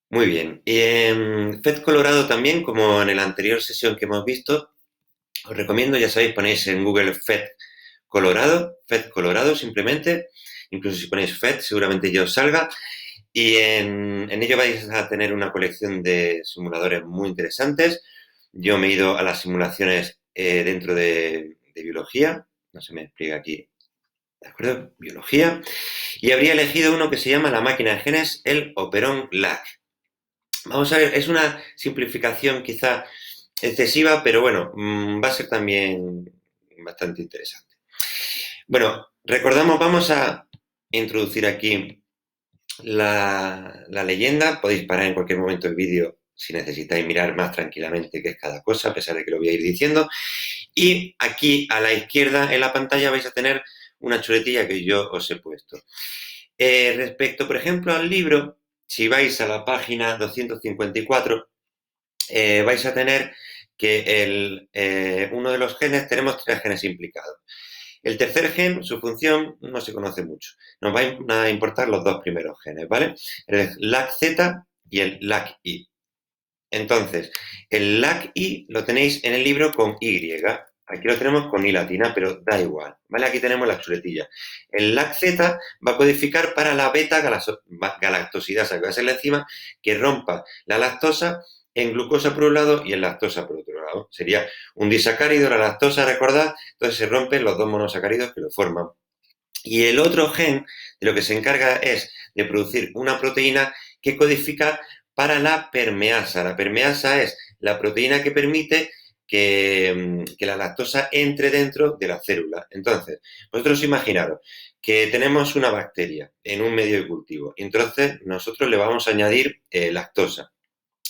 Muy bien. Y en FED Colorado también, como en la anterior sesión que hemos visto, os recomiendo, ya sabéis, ponéis en Google FED Colorado simplemente, incluso si ponéis FED seguramente ya os salga, y en ello vais a tener una colección de simuladores muy interesantes. Yo me he ido a las simulaciones dentro de biología, no se me explica aquí, ¿de acuerdo? Biología, y habría elegido uno que se llama la máquina de genes, el Operon LAC. Vamos a ver, es una simplificación quizá excesiva, pero bueno, va a ser también bastante interesante. Bueno, recordamos, vamos a introducir aquí la leyenda. Podéis parar en cualquier momento el vídeo si necesitáis mirar más tranquilamente qué es cada cosa, a pesar de que lo voy a ir diciendo. Y aquí a la izquierda en la pantalla vais a tener una chuletilla que yo os he puesto. Respecto, por ejemplo, al libro, si vais a la página 254, vais a tener que uno de los genes, tenemos tres genes implicados. El tercer gen, su función no se conoce mucho. Nos van a importar los dos primeros genes, ¿vale? El LAC-Z y el LAC-I. Entonces, el LAC-I lo tenéis en el libro con Y. Aquí lo tenemos con I latina, pero da igual, ¿vale? Aquí tenemos la chuletilla. El LAC-Z va a codificar para la beta-galactosidasa, que va a ser la enzima que rompa la lactosa en glucosa por un lado y en lactosa por otro lado. Sería un disacárido, la lactosa, recordad, entonces se rompen los dos monosacáridos que lo forman. Y el otro gen de lo que se encarga es de producir una proteína que codifica para la permeasa. La permeasa es la proteína que permite que la lactosa entre dentro de la célula. Entonces, vosotros imaginaros que tenemos una bacteria en un medio de cultivo. Entonces, nosotros le vamos a añadir lactosa.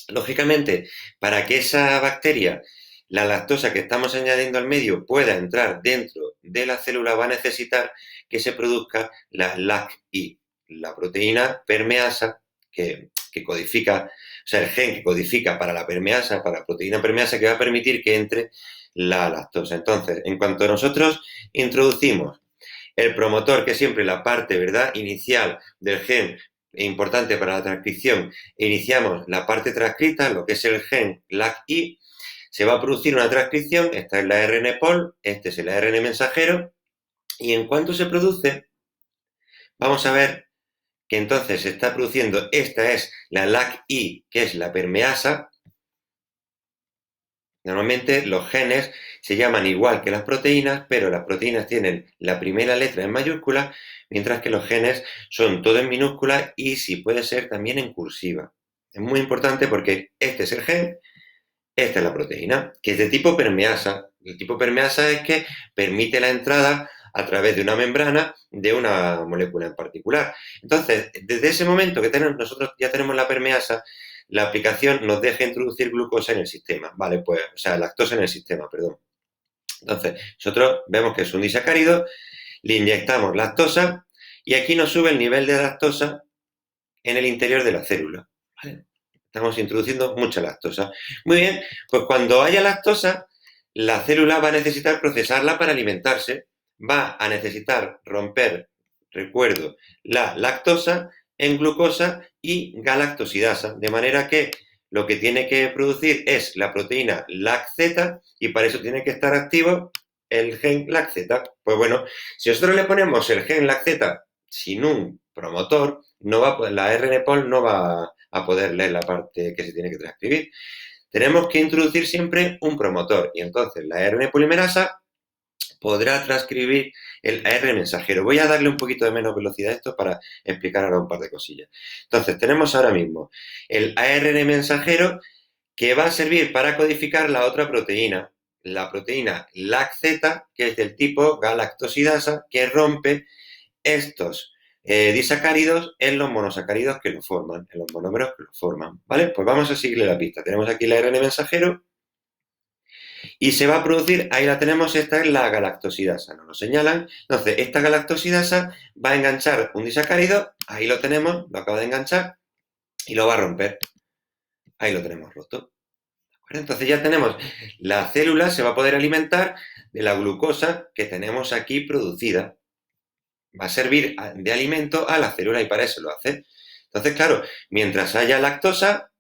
Lógicamente, para que esa bacteria, la lactosa que estamos añadiendo al medio, pueda entrar dentro de la célula, va a necesitar que se produzca la LAC-I, la proteína permeasa que codifica, o sea, el gen que codifica para la permeasa, para la proteína permeasa, que va a permitir que entre la lactosa. Entonces, en cuanto nosotros introducimos el promotor, que es siempre la parte, ¿verdad?, inicial del gen importante para la transcripción, iniciamos la parte transcrita, lo que es el gen LAC-I, se va a producir una transcripción, esta es la RNPOL, este es el ARN mensajero, y en cuanto se produce, vamos a ver que entonces se está produciendo, esta es la LAC-I, que es la permeasa. Normalmente los genes se llaman igual que las proteínas, pero las proteínas tienen la primera letra en mayúscula, mientras que los genes son todo en minúscula y si puede ser también en cursiva. Es muy importante porque este es el gen, esta es la proteína, que es de tipo permeasa. El tipo permeasa es que permite la entrada a través de una membrana de una molécula en particular. Entonces, desde ese momento que nosotros ya tenemos la permeasa, la aplicación nos deja introducir glucosa en el sistema, ¿vale? Pues, o sea, lactosa en el sistema, perdón. Entonces, nosotros vemos que es un disacárido, le inyectamos lactosa y aquí nos sube el nivel de lactosa en el interior de la célula, ¿vale? Estamos introduciendo mucha lactosa. Muy bien, pues cuando haya lactosa, la célula va a necesitar procesarla para alimentarse, va a necesitar romper, recuerdo, la lactosa en glucosa y galactosidasa, de manera que lo que tiene que producir es la proteína LAC-Z y para eso tiene que estar activo el gen LAC-Z. Pues bueno, si nosotros le ponemos el gen LAC-Z sin un promotor, no va a poder, la RNPOL no va a poder leer la parte que se tiene que transcribir. Tenemos que introducir siempre un promotor y entonces la RN polimerasa podrá transcribir el ARN mensajero. Voy a darle un poquito de menos velocidad a esto para explicar ahora un par de cosillas. Entonces, tenemos ahora mismo el ARN mensajero que va a servir para codificar la otra proteína, la proteína LAC-Z, que es del tipo galactosidasa, que rompe estos disacáridos en los monosacáridos que lo forman, en los monómeros que lo forman, ¿vale? Pues vamos a seguirle la pista. Tenemos aquí el ARN mensajero y se va a producir, ahí la tenemos, esta es la galactosidasa, nos lo señalan. Entonces, esta galactosidasa va a enganchar un disacárido, ahí lo tenemos, lo acaba de enganchar y lo va a romper. Ahí lo tenemos roto. Entonces ya tenemos, la célula se va a poder alimentar de la glucosa que tenemos aquí producida. Va a servir de alimento a la célula y para eso lo hace. Entonces, claro, mientras haya lactosa,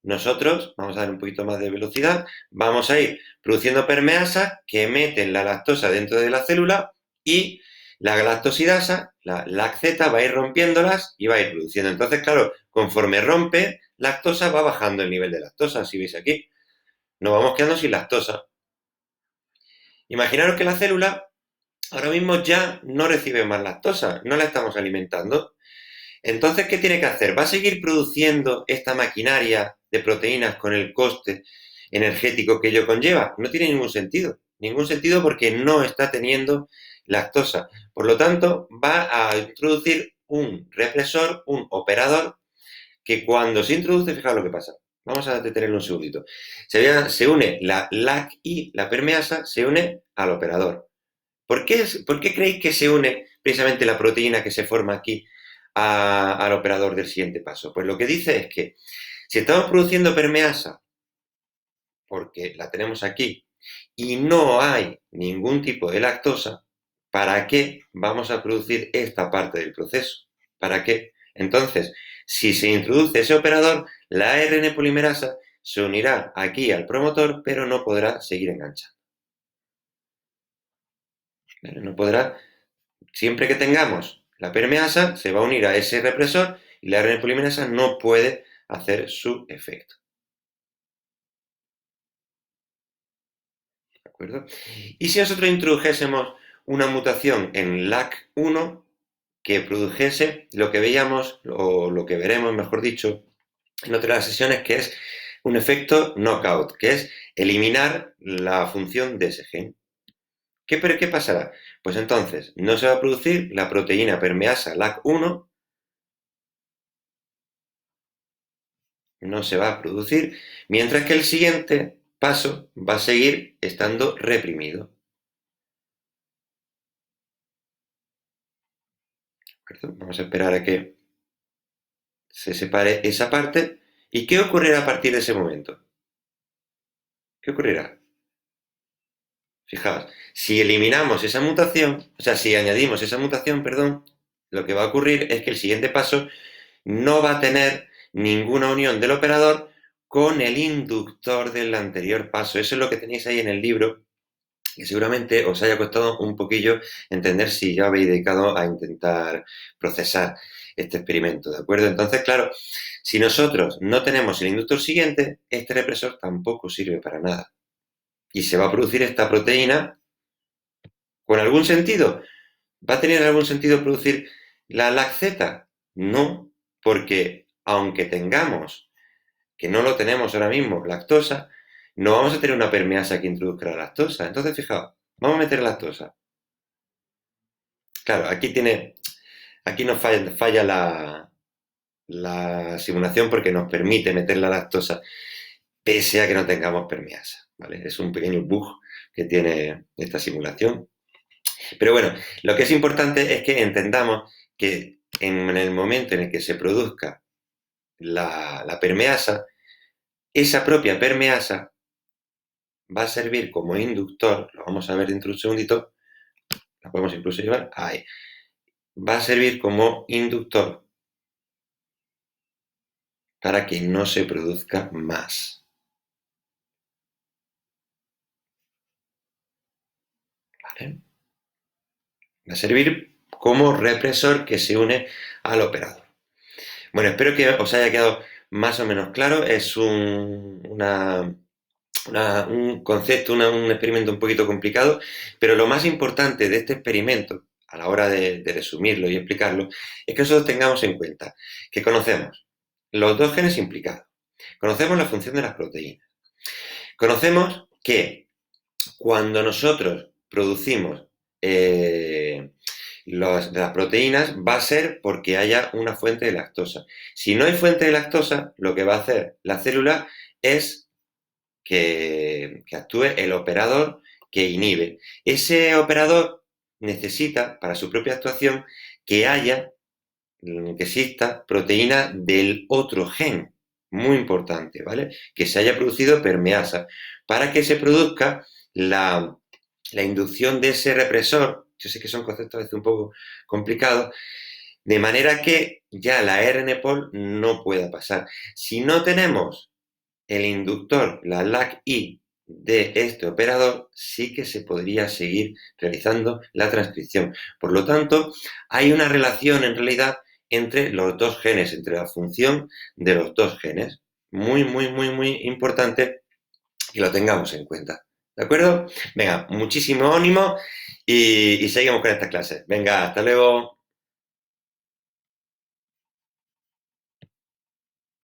nosotros, vamos a dar un poquito más de velocidad, vamos a ir produciendo permeasas que meten la lactosa dentro de la célula y la galactosidasa, la lacteta, va a ir rompiéndolas y va a ir produciendo. Entonces, claro, conforme rompe lactosa, va bajando el nivel de lactosa, si veis aquí. Nos vamos quedando sin lactosa. Imaginaros que la célula ahora mismo ya no recibe más lactosa, no la estamos alimentando. Entonces, ¿qué tiene que hacer? ¿Va a seguir produciendo esta maquinaria de proteínas con el coste energético que ello conlleva? No tiene ningún sentido. Ningún sentido porque no está teniendo lactosa. Por lo tanto, va a introducir un represor, un operador, que cuando se introduce, fijaos lo que pasa. Vamos a detenerlo un segundito. Se une la LAC y la permeasa, se une al operador. ¿Por qué creéis que se une precisamente la proteína que se forma aquí al operador del siguiente paso? Pues lo que dice es que si estamos produciendo permeasa, porque la tenemos aquí, y no hay ningún tipo de lactosa, ¿para qué vamos a producir esta parte del proceso? ¿Para qué? Entonces, si se introduce ese operador, la ARN polimerasa se unirá aquí al promotor, pero no podrá seguir enganchando. ¿Vale? No podrá. Siempre que tengamos la permeasa, se va a unir a ese represor y la ARN polimerasa no puede hacer su efecto. ¿De acuerdo? Y si nosotros introdujésemos una mutación en LAC1 que produjese lo que veíamos, o lo que veremos, mejor dicho, en otras sesiones, que es un efecto knockout, que es eliminar la función de ese gen. ¿Qué pasará? Pues entonces no se va a producir la proteína permeasa LAC1, no se va a producir, mientras que el siguiente paso va a seguir estando reprimido. Vamos a esperar a que se separe esa parte. ¿Y qué ocurrirá a partir de ese momento? ¿Qué ocurrirá? Fijaos, si eliminamos esa mutación, o sea, si añadimos esa mutación, perdón, lo que va a ocurrir es que el siguiente paso no va a tener ninguna unión del operador con el inductor del anterior paso. Eso es lo que tenéis ahí en el libro, que seguramente os haya costado un poquillo entender si ya habéis dedicado a intentar procesar este experimento, ¿de acuerdo? Entonces, claro, si nosotros no tenemos el inductor siguiente, este represor tampoco sirve para nada. Y se va a producir esta proteína con algún sentido. ¿Va a tener algún sentido producir la lacteta? No, porque aunque tengamos, que no lo tenemos ahora mismo, lactosa, no vamos a tener una permeasa que introduzca la lactosa. Entonces, fijaos, vamos a meter lactosa. Claro, aquí nos falla la simulación porque nos permite meter la lactosa pese a que no tengamos permeasa, ¿vale? Es un pequeño bug que tiene esta simulación. Pero bueno, lo que es importante es que entendamos que en el momento en el que se produzca la permeasa, esa propia permeasa va a servir como inductor, lo vamos a ver dentro de un segundito, la podemos incluso llevar ahí, va a servir como inductor para que no se produzca más. ¿Vale? Va a servir como represor que se une al operador. Bueno, espero que os haya quedado más o menos claro. Es un concepto, un experimento un poquito complicado, pero lo más importante de este experimento, a la hora de resumirlo y explicarlo, es que nosotros tengamos en cuenta que conocemos los dos genes implicados, conocemos la función de las proteínas, conocemos que cuando nosotros producimos las proteínas va a ser porque haya una fuente de lactosa. Si no hay fuente de lactosa, lo que va a hacer la célula es que actúe el operador que inhibe. Ese operador necesita, para su propia actuación, que exista proteína del otro gen, muy importante, ¿vale? Que se haya producido permeasa, para que se produzca la inducción de ese represor. Yo sé que son conceptos a veces un poco complicados, De manera que ya la RNPOL no pueda pasar. Si no tenemos el inductor, la LAC-I de este operador, sí que se podría seguir realizando la transcripción. Por lo tanto, hay una relación en realidad entre los dos genes, entre la función de los dos genes. Muy, muy, muy, muy importante que lo tengamos en cuenta. ¿De acuerdo? Venga, muchísimo ánimo y seguimos con esta clase. Venga, hasta luego.